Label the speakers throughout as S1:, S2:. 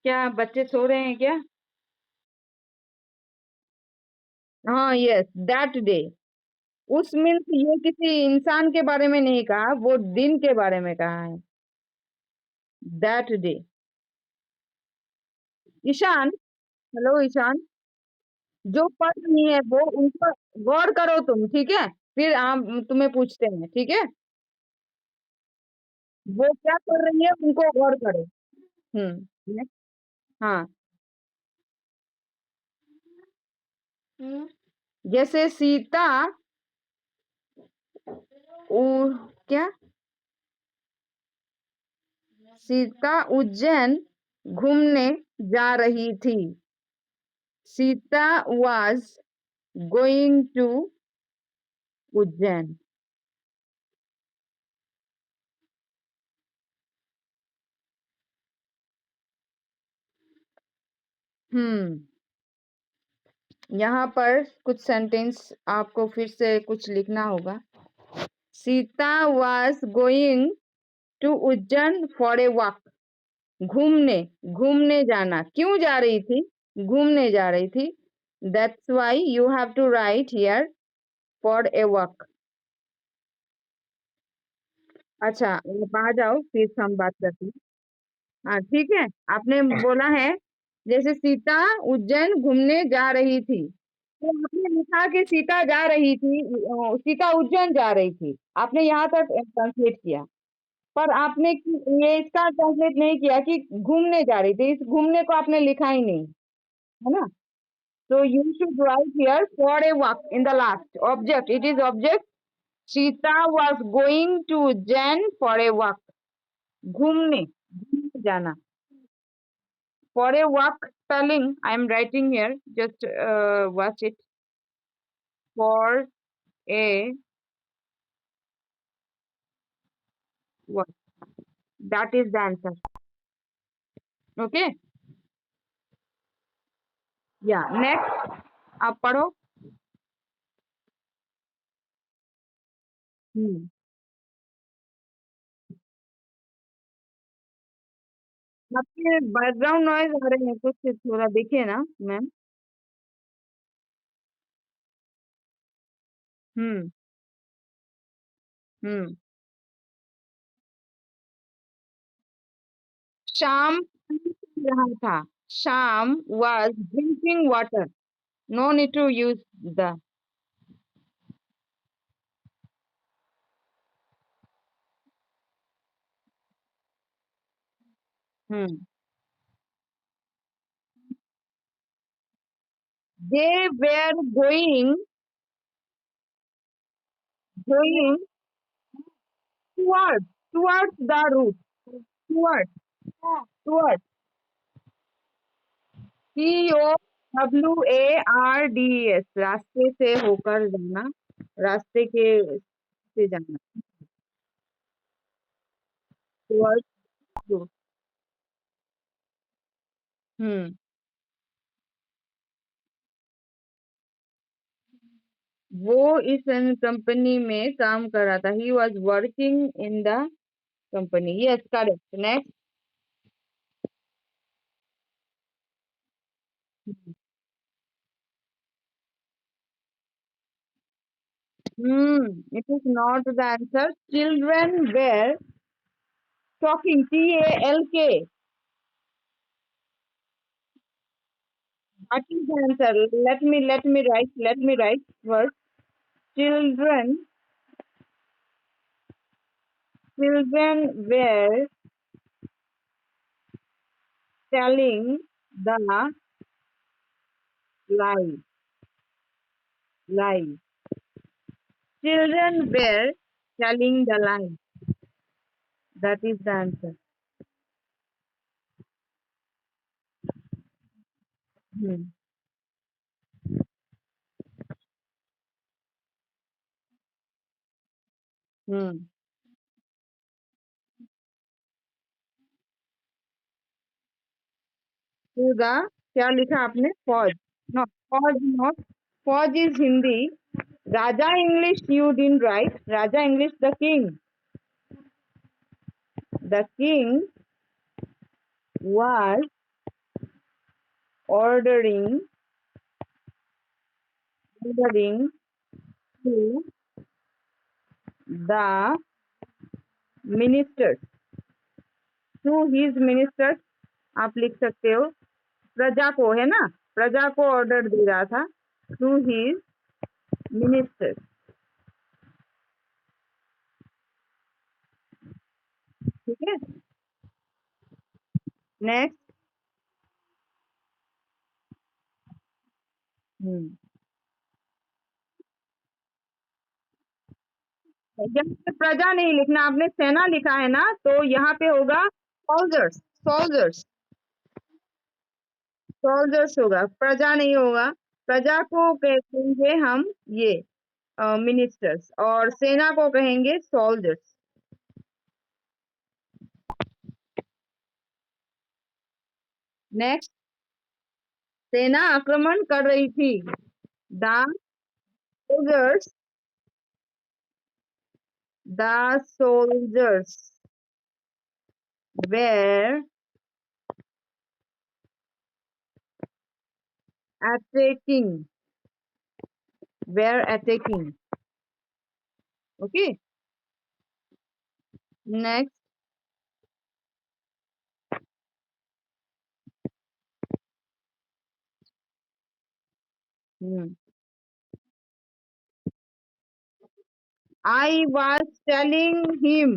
S1: क्या बच्चे सो रहे हैं क्या? हाँ, यस, दैट डे। उस मीन्स ये किसी इंसान के बारे में नहीं कहा, वो दिन के बारे में कहा है। That day. Ishaan. Hello Ishaan. जो पढ़ रही है वो उनको गौर करो तुम, ठीक है? फिर हम तुम्हें पूछते हैं, ठीक है? वो क्या कर रही है उनको गौर करो। next, हाँ। जैसे सीता उ क्या सीता उज्जैन घूमने जा रही थी। Sita was going to Ujjain. हम्म यहाँ पर कुछ सेंटेंस आपको फिर से कुछ लिखना होगा। Sita was going to Ujjain for a walk. घूमने, घूमने जाना। क्यों जा रही थी? घूमने जा रही थी। That's why you have to write here for a walk. अच्छा, आप आ जाओ फिर हम बात करते हैं। हाँ, ठीक है। आपने बोला है जैसे सीता उज्जैन घूमने जा रही थी, तो आपने लिखा कि सीता जा रही थी, सीता उज्जैन जा रही थी। आपने यहाँ तक ट्रांसलेट किया। पर आपने ये इसका ट्रांसलेट नहीं किया कि घूमने जा रही थी। इस घूमने को आपने लिखा ही नहीं, है ना? So you should write here for a walk in the last object. It is object. Sita was going to Jan for a walk. घूमने, घूमने जाना। For a walk spelling I am writing here. Just watch it. For a walk. That is the answer. Okay. Yeah. Next, आप पढ़ो। हम्म आपके background noise आ रहे हैं कुछ, थोड़ा देखिए ना मैम। हम्म हम्म शाम पी रहा था। शाम was drinking water. No need to use the. Hmm. They were going towards the route. Towards towards TOWARDS, रास्ते से होकर जाना, रास्ते के से जाना। Towards route. हम्म वो इस कंपनी में काम कर रहा था। He was working in the company. Yes, correct. Next. It is not the answer. Children were talking. TALK. What is the answer? Let me write first. Children children were telling the lie. Lie. Children were telling the lie. That is the answer. Hmm. Hmm. To the क्या लिखा आपने? Fauj. No, Fauj not. Fauj is Hindi. Raja English you didn't write. Raja English the king. The king was ordering to the ministers, to his ministers। आप लिख सकते हो प्रजा को, है ना, प्रजा को ऑर्डर दे रहा था, टू हिज मिनिस्टर्स। ठीक है, नेक्स्ट। यहाँ पे प्रजा नहीं लिखना, आपने सेना लिखा है ना, तो यहाँ पे होगा सोल्जर्स, सोल्जर्स, सोल्जर्स होगा, प्रजा नहीं होगा। प्रजा को कहेंगे हम ये मिनिस्टर्स, और सेना को कहेंगे सोल्जर्स। नेक्स्ट, सेना आक्रमण कर रही थी। The soldiers, the soldiers were attacking, were attacking। okay, next। I was telling him,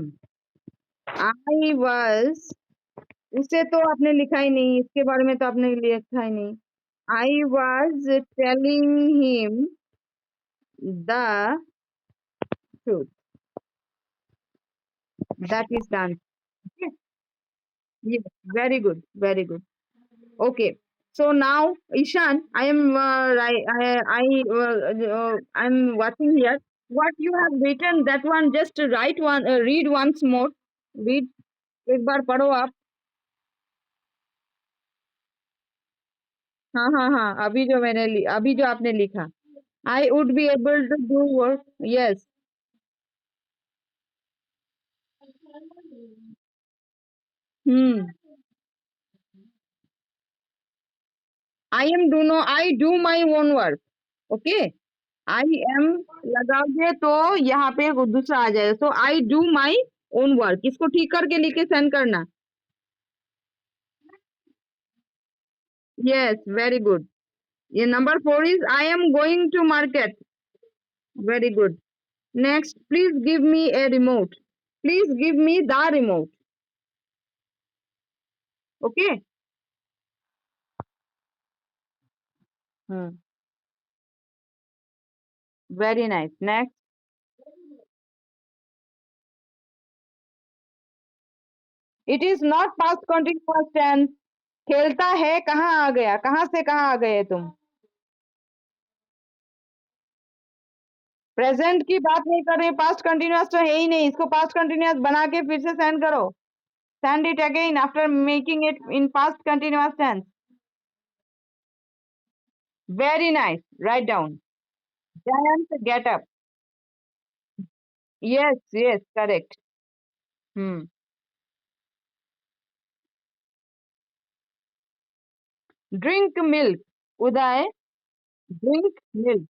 S1: I was, उसे तो आपने लिखा ही नहीं, इसके बारे में तो आपने लिखा ही नहीं। I was telling him the truth। that is done। okay? Yes, very good, very good। okay, so now Ishan, I am I'm watching here what you have written, that one just write one, read once more, read, एक बार पढ़ो आप। हाँ हाँ हाँ, अभी जो आपने लिखा, I would be able to do work। yes। Hmm, I do my own work। okay, I am लगाओगे तो यहाँ पे दूसरा आ जाएगा, so I do my own work। इसको ठीक करके लिखे सेंड करना। yes, very good। ये number 4 is I am going to market। very good। next, please give me a remote। please give me the remote। okay। very nice। next, it is not past continuous tense। खेलता है कहाँ आ गया, कहाँ से कहाँ आ गए तुम। प्रेजेंट की बात नहीं कर रहे, पास्ट कंटिन्यूअस तो है ही नहीं, इसको पास्ट कंटिन्यूअस बना के फिर से सेंड करो। Send it again after making it in past continuous tense. Very nice, write down. Jayant get up. Yes yes, correct. Hmm, drink milk. Uday, drink milk.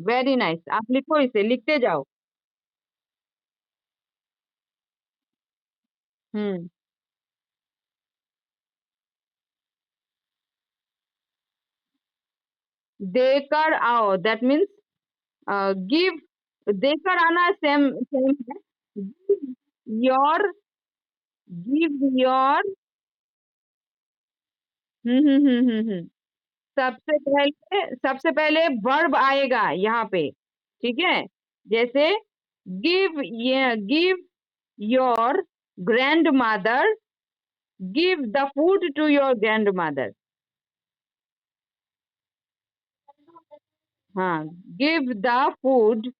S1: Very nice, आप लिखो, इसे लिखते जाओ। हम्म, देकर आओ, दैट मीन्स गिव, देकर आना सेम सेम है। Your, give your. हम्म। सबसे पहले वर्ब आएगा यहाँ पे, ठीक है। जैसे गिव, ये give your grandmother, give the food to your grandmother. हाँ, give the food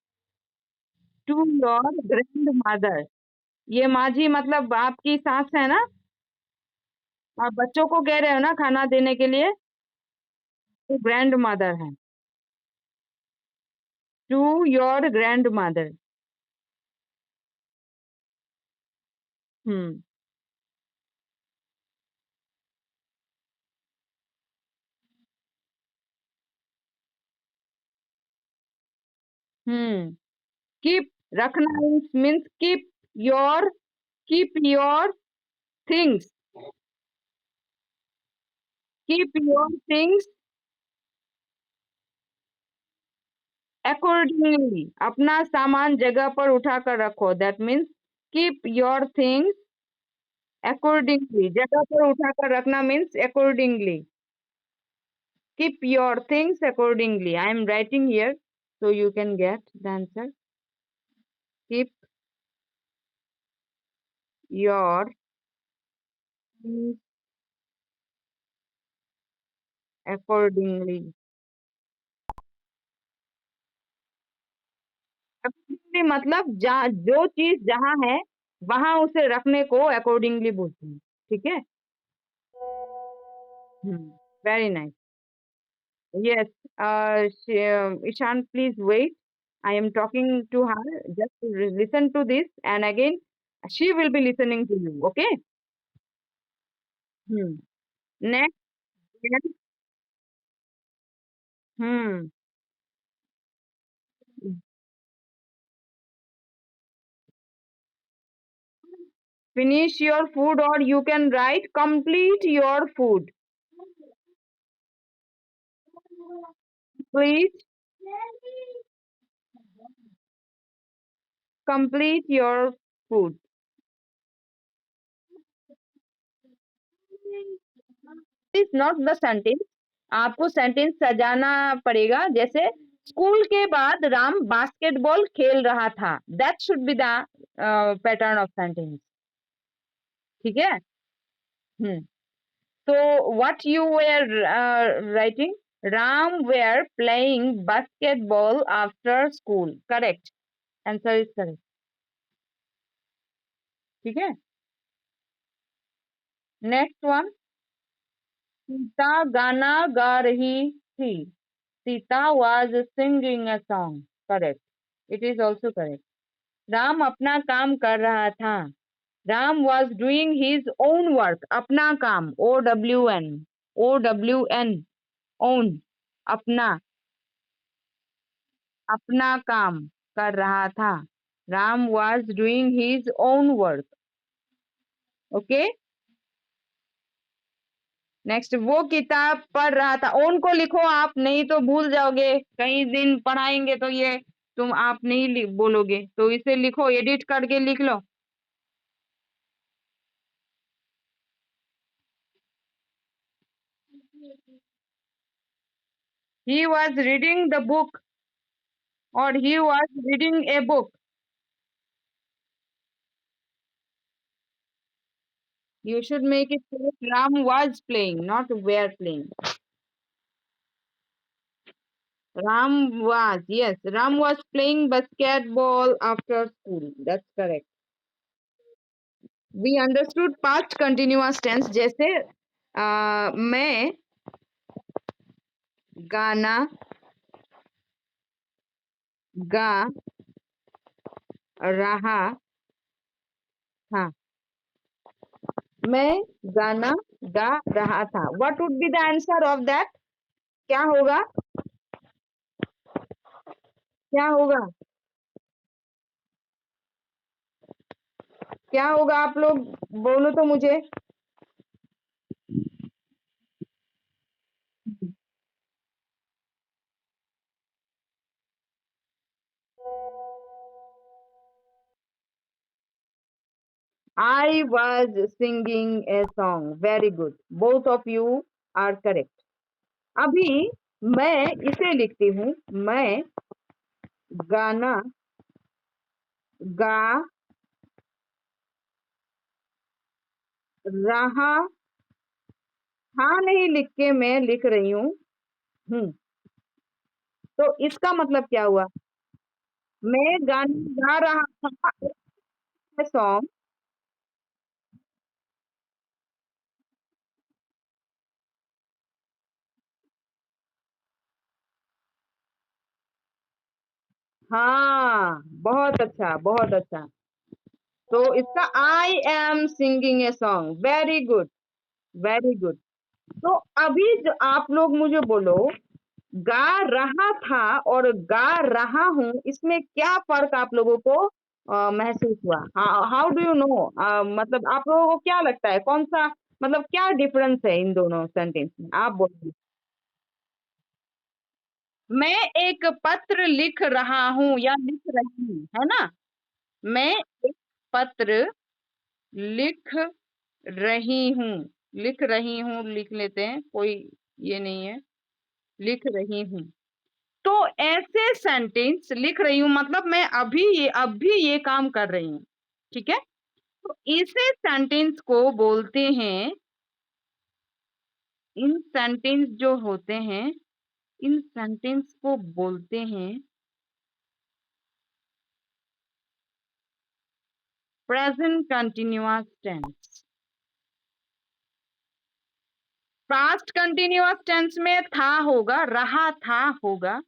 S1: to your grandmother. ये माझी मतलब आपकी सास है ना, आप बच्चों को कह रहे हो ना खाना देने के लिए, तो ग्रैंड मदर है, to your grandmother. Hmm, keep रखना means keep your things accordingly, अपना सामान जगह पर उठा कर रखो। That means keep your things accordingly, जगह पर उठा कर रखना means accordingly. Keep your things accordingly. I am writing here so you can get the answer. Keep your things accordingly. Accordingly मतलब जो चीज जहाँ है वहां उसे रखने को अकॉर्डिंगली बोलते हैं। ठीक है। Very nice. Yes, Ishaan please wait, I am talking to her. Just listen to this, and again, she will be listening to you. Okay. Hmm. Next. Yes. Hmm. Finish your food, or you can write complete your food. Please complete your food. Is not the sentence. आपको sentence सजाना पड़ेगा। जैसे school के बाद Ram basketball खेल रहा था। That should be the pattern of sentence. ठीक है। हम्म So what you were writing? Ram were playing basketball after school. Correct. Answer is correct. ठीक है। Next one. सीता गाना गा रही थी। Sita was singing a song. Correct. It is also correct. Ram अपना काम कर रहा था। Ram was doing his own work. अपना काम, OWN, OWN, own, अपना, अपना काम कर रहा था। Ram was doing his own work. Okay. Next, वो किताब पढ़ रहा था। ओन को लिखो आप, नहीं तो भूल जाओगे। कई दिन पढ़ाएंगे तो ये तुम आप नहीं बोलोगे, तो इसे लिखो, एडिट करके लिख लो। He was reading the book, or he was reading a book. You should make it correct. Ram was playing, not were playing. Ram was, yes, Ram was playing basketball after school. That's correct. We understood past continuous tense, जैसे मैं गाना गा रहा था। मैं गाना गा रहा था। What would be the answer of that? क्या होगा? क्या होगा? क्या होगा? आप लोग बोलो तो मुझे। I was singing a song. Very good. Both of you are correct. अभी मैं इसे लिखती हूँ। मैं गाना गा रहा हाँ नहीं लिख के मैं लिख रही हूँ। तो इसका मतलब क्या हुआ? मैं गाना गा रहा था सॉन्ग। हाँ, बहुत अच्छा, बहुत अच्छा। तो इसका I am singing a song. Very good, very good. तो अभी जो आप लोग मुझे बोलो गा रहा था और गा रहा हूं, इसमें क्या फर्क आप लोगों को महसूस हुआ? हाउ डू यू नो, मतलब आप लोगों को क्या लगता है कौन सा, मतलब क्या डिफरेंस है इन दोनों सेंटेंस में, आप बोलिए। मैं एक पत्र लिख रहा हूं या लिख रही हूं, है ना? मैं एक पत्र लिख रही हूँ, लिख रही हूँ लिख लेते हैं, कोई ये नहीं है, लिख रही हूँ। तो ऐसे सेंटेंस, लिख रही हूँ मतलब मैं अब भी ये काम कर रही हूँ, ठीक है? तो इसे सेंटेंस को बोलते हैं, इन सेंटेंस जो होते हैं, इन सेंटेंस को बोलते हैं present continuous tense. Past continuous tense में था होगा, रहा था होगा।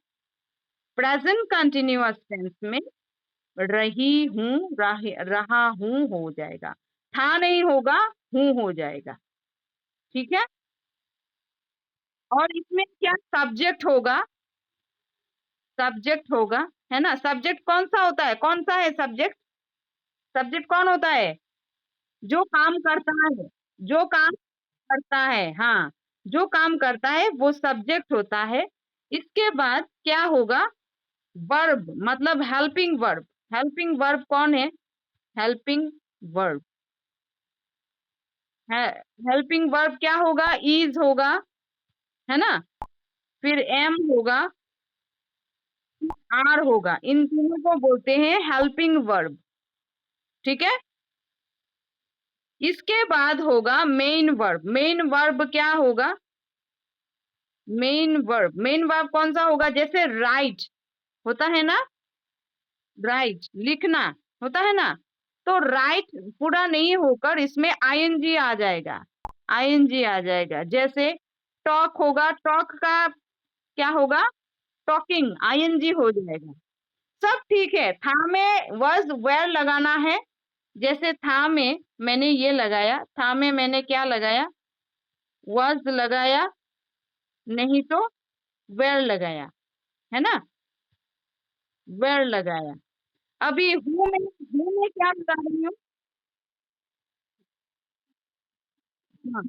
S1: प्रेजेंट कंटिन्यूअस टेंस में रही हूँ, रहा हूँ हो जाएगा, था नहीं होगा, हूँ हो जाएगा, ठीक है? और इसमें क्या सब्जेक्ट होगा, सब्जेक्ट होगा, है ना? सब्जेक्ट कौन सा होता है, कौन सा है सब्जेक्ट? सब्जेक्ट कौन होता है? जो काम करता है, जो काम करता है, हाँ, जो काम करता है वो सब्जेक्ट होता है। इसके बाद क्या होगा? वर्ब, मतलब हेल्पिंग वर्ब। हेल्पिंग वर्ब कौन है? हेल्पिंग वर्ब है। हेल्पिंग वर्ब क्या होगा? इज होगा, है ना? फिर एम होगा, आर होगा, इन तीनों को बोलते हैं हेल्पिंग वर्ब, ठीक है? इसके बाद होगा मेन वर्ब। मेन वर्ब क्या होगा? मेन वर्ब, मेन वर्ब कौन सा होगा? जैसे राइट होता है ना, राइट लिखना होता है ना, तो राइट पूरा नहीं होकर इसमें आईएनजी आ जाएगा, आईएनजी आ जाएगा। जैसे टॉक होगा, टॉक का क्या होगा? टॉकिंग, आईएनजी हो जाएगा। सब ठीक है, था में वॉज वेयर लगाना है। जैसे था में मैंने ये लगाया, था में मैंने क्या लगाया? वॉज लगाया, नहीं तो वेयर लगाया, है ना? वेयर लगाया। अभी हूँ में क्या लगा रही हूँ? हाँ,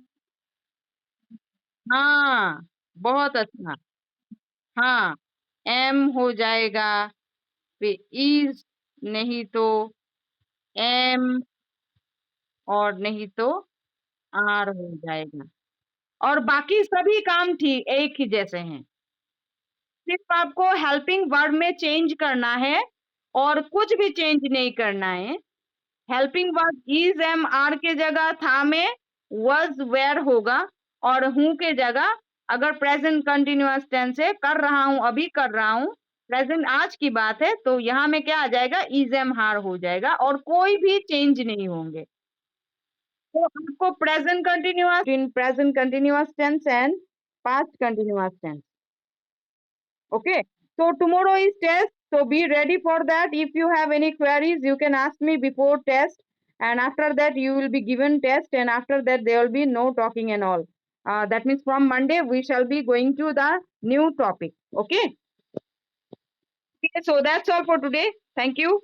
S1: हाँ, बहुत अच्छा। हाँ, एम हो जाएगा, फिर इज, नहीं तो एम, और नहीं तो आर हो जाएगा। और बाकी सभी काम ठीक एक ही जैसे हैं। सिर्फ आपको हेल्पिंग वर्ब में चेंज करना है और कुछ भी चेंज नहीं करना है। Helping verb is am are के जगह था में वॉज वेयर होगा, और हूं के जगह अगर प्रेजेंट कंटिन्यूअस टेंस है, कर रहा हूं, अभी कर रहा हूं, प्रेजेंट आज की बात है, तो यहाँ में क्या आ जाएगा? इज एम हार हो जाएगा और कोई भी चेंज नहीं होंगे। तो आपको present continuous, in present continuous tense and past continuous tense. Okay. So tomorrow is test. So be ready for that. If you have any queries, you can ask me before test. And after that, you will be given test. And after that, there will be no talking and all. That means from Monday, we shall be going to the new topic. Okay. Okay. So that's all for today. Thank you.